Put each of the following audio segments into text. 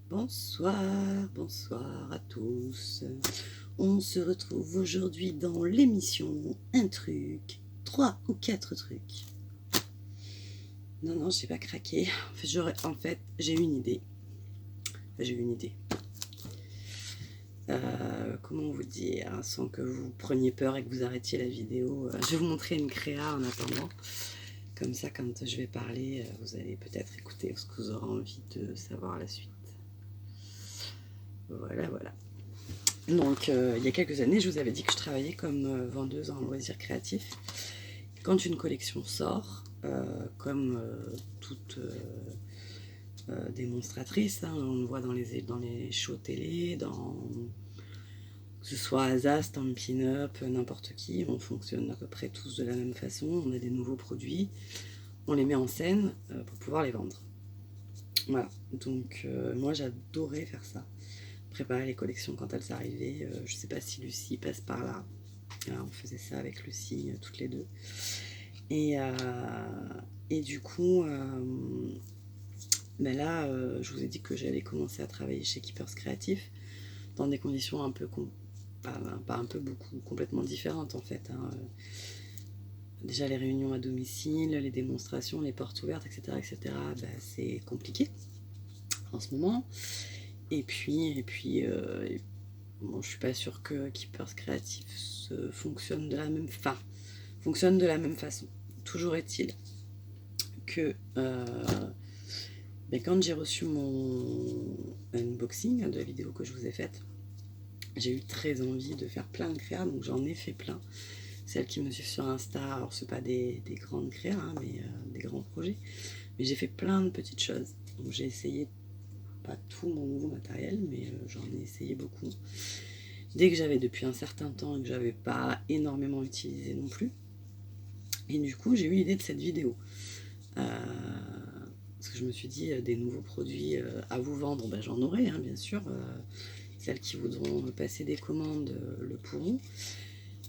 Bonsoir, bonsoir à tous. On se retrouve aujourd'hui dans l'émission Un truc, 3 ou 4 trucs. Non, j'ai pas craqué. En fait, j'ai une idée. Comment vous dire, sans que vous preniez peur et que vous arrêtiez la vidéo. Je vais vous montrer une créa en attendant. Comme ça, quand je vais parler, vous allez peut-être écouter parce que vous aurez envie de savoir la suite. Voilà. Donc, il y a quelques années, je vous avais dit que je travaillais comme vendeuse en loisirs créatifs. Quand une collection sort, comme toute démonstratrice, hein, on le voit dans les shows télé, que ce soit Asa, Stampin' Up, n'importe qui, on fonctionne à peu près tous de la même façon. On a des nouveaux produits, on les met en scène pour pouvoir les vendre. Voilà, donc moi j'adorais faire ça. Préparer les collections quand elles arrivaient. Je sais pas si Lucie passe par là. On faisait ça avec Lucie, toutes les deux. Et du coup, là, je vous ai dit que j'allais commencer à travailler chez Keepers Créatifs dans des conditions un peu, pas un peu, beaucoup, complètement différentes en fait. Déjà les réunions à domicile, les démonstrations, les portes ouvertes, etc. C'est compliqué en ce moment. Et puis bon, je suis pas sûre que Keepers Creatifs fonctionne de la même façon. Toujours est-il que quand j'ai reçu mon unboxing de la vidéo que je vous ai faite, j'ai eu très envie de faire plein de créas, donc j'en ai fait plein. Celles qui me suivent sur Insta, alors c'est pas des grandes créas, hein, mais des grands projets. Mais j'ai fait plein de petites choses. Donc j'ai essayé pas tout mon nouveau matériel, mais j'en ai essayé beaucoup. Dès que j'avais depuis un certain temps et que j'avais pas énormément utilisé non plus. Et du coup, j'ai eu l'idée de cette vidéo. Parce que je me suis dit, des nouveaux produits à vous vendre, j'en aurai, hein, bien sûr. Celles qui voudront passer des commandes le pourront.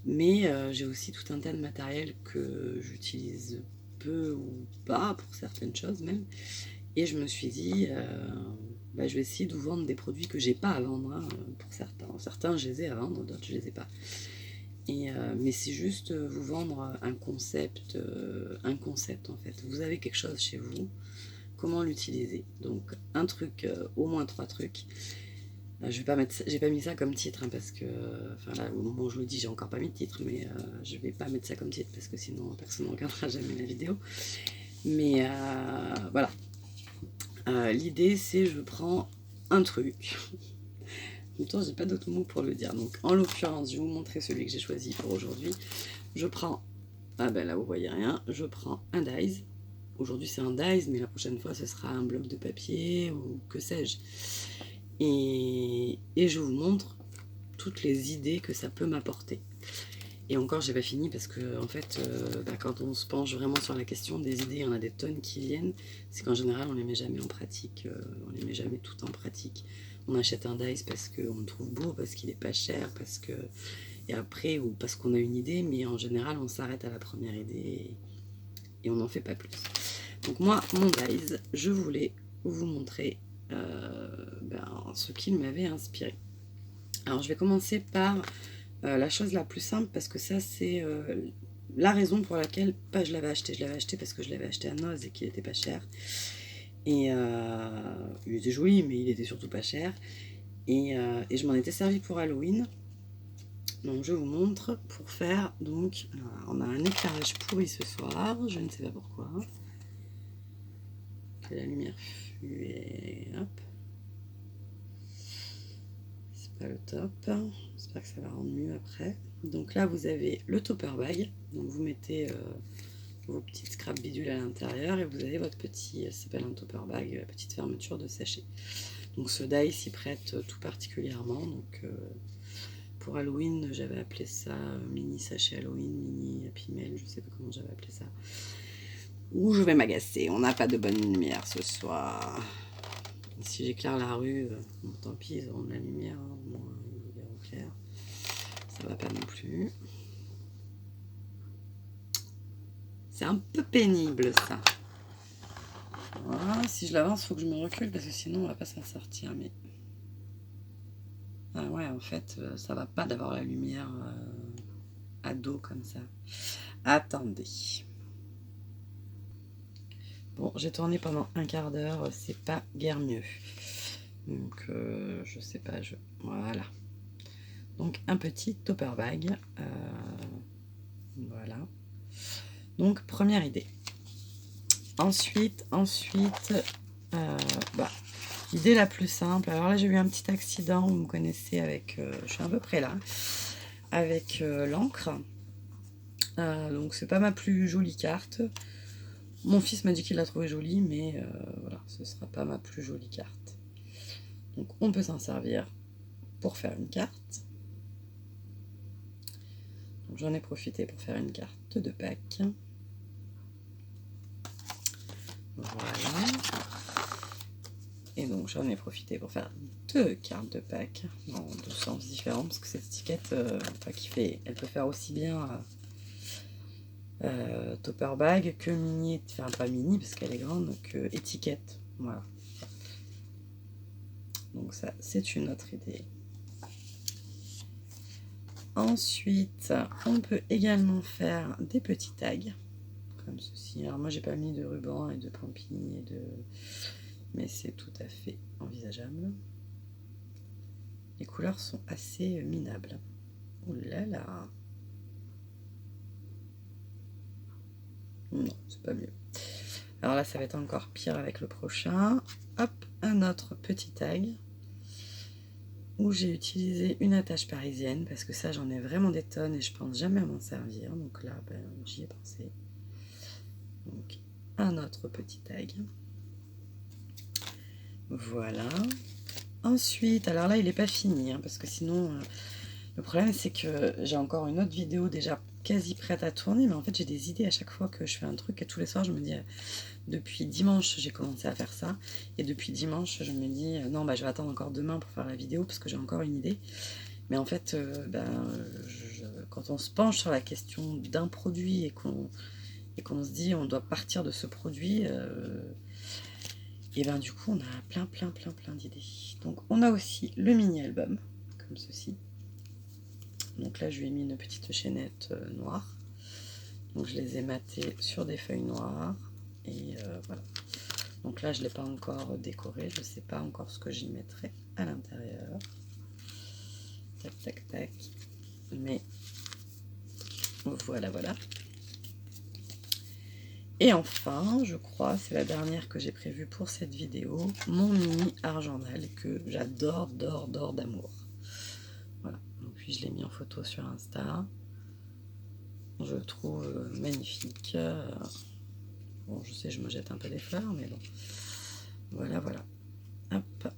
Mais j'ai aussi tout un tas de matériel que j'utilise peu ou pas, pour certaines choses même. Et je me suis dit, je vais essayer de vous vendre des produits que j'ai pas à vendre, hein, pour certains. Certains, je les ai à vendre, d'autres, je les ai pas. Mais c'est juste vous vendre un concept en fait. Vous avez quelque chose chez vous, comment l'utiliser. Donc un truc, au moins 3 trucs. J'ai pas mis ça comme titre, hein, parce que, là au moment où je le dis, j'ai encore pas mis de titre, mais je vais pas mettre ça comme titre parce que sinon personne ne regardera jamais la vidéo. Mais voilà. L'idée c'est je prends un truc. En même temps, j'ai pas d'autres mots pour le dire. Donc en l'occurrence, je vais vous montrer celui que j'ai choisi pour aujourd'hui. Je prends, là vous voyez rien, je prends un dies. Aujourd'hui c'est un dies, mais la prochaine fois ce sera un bloc de papier ou que sais-je. Et je vous montre toutes les idées que ça peut m'apporter. Et encore, j'ai pas fini parce que en fait, quand on se penche vraiment sur la question des idées, il y en a des tonnes qui viennent. C'est qu'en général, on les met jamais en pratique. On les met jamais toutes en pratique. On achète un dice parce qu'on le trouve beau, parce qu'il est pas cher, et après, ou parce qu'on a une idée, mais en général, on s'arrête à la première idée et on n'en fait pas plus. Donc moi, mon dice, je voulais vous montrer ce qu'il m'avait inspiré. Alors, je vais commencer par la chose la plus simple, parce que ça c'est la raison pour laquelle je l'avais acheté. Je l'avais acheté parce que je l'avais acheté à Noz et qu'il était pas cher. Et il était joli, mais il était surtout pas cher. Et je m'en étais servi pour Halloween. Donc je vous montre pour faire. Donc on a un éclairage pourri ce soir, je ne sais pas pourquoi. La lumière fut hop. C'est pas le top. J'espère que ça va rendre mieux après. Donc là vous avez le topper bag, donc vous mettez vos petites scrap bidules à l'intérieur et vous avez votre petit, ça s'appelle un topper bag, petite fermeture de sachet. Donc ce die s'y prête tout particulièrement. Donc pour Halloween j'avais appelé ça mini sachet Halloween, mini Happy Mail, je sais pas comment j'avais appelé ça. Ouh, je vais m'agacer, on n'a pas de bonne lumière ce soir. Si j'éclaire la rue, bon, tant pis, ils auront de la lumière, hein, au moins il est au clair. Ça va pas non plus. C'est un peu pénible ça. Voilà, si je l'avance, il faut que je me recule parce que sinon on va pas s'en sortir. Mais ah ouais, en fait, ça va pas d'avoir la lumière à dos comme ça. Attendez. Bon, j'ai tourné pendant un quart d'heure, c'est pas guère mieux. Donc, je sais pas, voilà. Donc, un petit topper bag. Voilà. Donc, première idée. Ensuite, bah, idée la plus simple. Alors là, j'ai eu un petit accident, vous me connaissez avec, je suis à peu près là, avec l'encre. Donc, c'est pas ma plus jolie carte. Mon fils m'a dit qu'il l'a trouvée jolie, mais voilà, ce sera pas ma plus jolie carte. Donc, on peut s'en servir pour faire une carte. Donc, j'en ai profité pour faire une carte de Pâques. Voilà. Et donc j'en ai profité pour faire 2 cartes de Pâques dans 2 sens différents parce que cette étiquette, elle peut faire aussi bien topper bag que mini, enfin pas mini parce qu'elle est grande, que étiquette. Voilà. Donc ça, c'est une autre idée. Ensuite, on peut également faire des petits tags comme ceci. Alors moi, j'ai pas mis de ruban et de pampini mais c'est tout à fait envisageable. Les couleurs sont assez minables. Ouh là là. Non, c'est pas mieux. Alors là, ça va être encore pire avec le prochain. Hop, un autre petit tag où j'ai utilisé une attache parisienne parce que ça, j'en ai vraiment des tonnes et je pense jamais à m'en servir. Donc là, j'y ai pensé. Donc, un autre petit tag. Voilà. Ensuite, alors là, il n'est pas fini parce que sinon, le problème, c'est que j'ai encore une autre vidéo déjà quasi prête à tourner, mais en fait, j'ai des idées à chaque fois que je fais un truc et tous les soirs, je me dis, depuis dimanche, j'ai commencé à faire ça, et depuis dimanche, je me dis, non, je vais attendre encore demain pour faire la vidéo parce que j'ai encore une idée. Mais en fait, quand on se penche sur la question d'un produit et qu'on se dit, on doit partir de ce produit, et du coup, on a plein d'idées. Donc, on a aussi le mini-album, comme ceci. Donc là, je lui ai mis une petite chaînette noire. Donc je les ai matés sur des feuilles noires. Et voilà. Donc là, je ne l'ai pas encore décoré. Je ne sais pas encore ce que j'y mettrai à l'intérieur. Tac, tac, tac. Mais voilà, voilà. Et enfin, je crois, c'est la dernière que j'ai prévue pour cette vidéo, mon mini argendal que j'adore, d'or d'amour. Voilà. Donc puis je l'ai mis en photo sur Insta. Je le trouve magnifique. Bon, je sais, je me jette un peu des fleurs, mais bon. Voilà, voilà. Hop.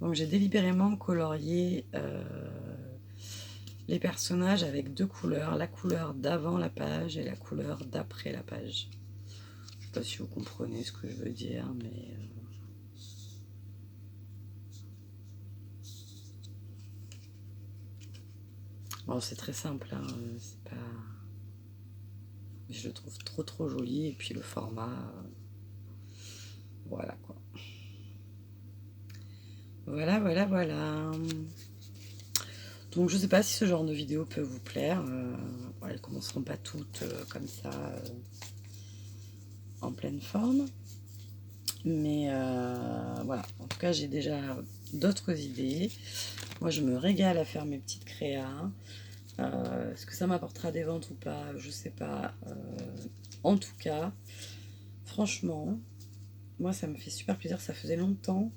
Donc j'ai délibérément colorié les personnages avec 2 couleurs, la couleur d'avant la page et la couleur d'après la page. Je sais pas si vous comprenez ce que je veux dire, mais bon, c'est très simple, hein, c'est pas... Je le trouve trop joli, et puis le format, voilà quoi. Voilà, voilà, voilà. Donc je sais pas si ce genre de vidéo peut vous plaire. Elles commenceront pas toutes comme ça en pleine forme. Mais voilà, en tout cas j'ai déjà d'autres idées. Moi je me régale à faire mes petites créas. Est-ce que ça m'apportera des ventes ou pas? Je sais pas. En tout cas, franchement, moi ça me fait super plaisir. Ça faisait longtemps.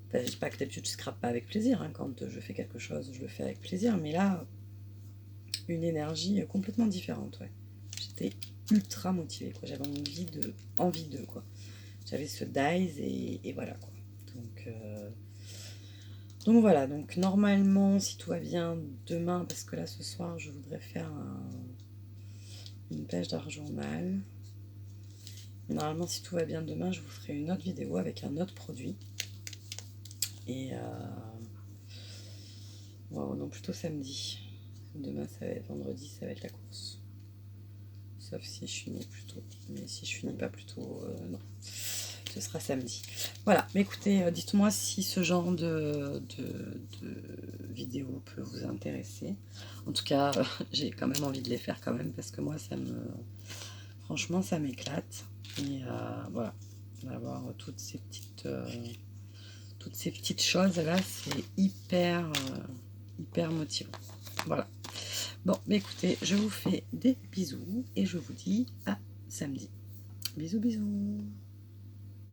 Enfin, je dis pas que d'habitude je scrape pas avec plaisir. Hein. Quand je fais quelque chose, je le fais avec plaisir. Mais là, une énergie complètement différente. Ouais. J'étais ultra motivée. J'avais envie de quoi. J'avais ce dies et voilà quoi. Donc voilà, donc normalement, si tout va bien, demain, parce que là ce soir, je voudrais faire une pêche d'argent mâle. Normalement, si tout va bien demain, je vous ferai une autre vidéo avec un autre produit. Et wow, non, plutôt samedi. Demain, ça va être vendredi, ça va être la course. sauf si je finis plus tôt. Mais si je finis pas plus tôt, non. Ce sera samedi. Voilà, mais écoutez, dites-moi si ce genre de vidéo peut vous intéresser. En tout cas, j'ai quand même envie de les faire quand même, parce que moi, franchement, ça m'éclate. Et voilà, d'avoir toutes ces petites choses là, c'est hyper motivant. Voilà. Bon, mais écoutez, je vous fais des bisous et je vous dis à samedi. Bisous, bisous.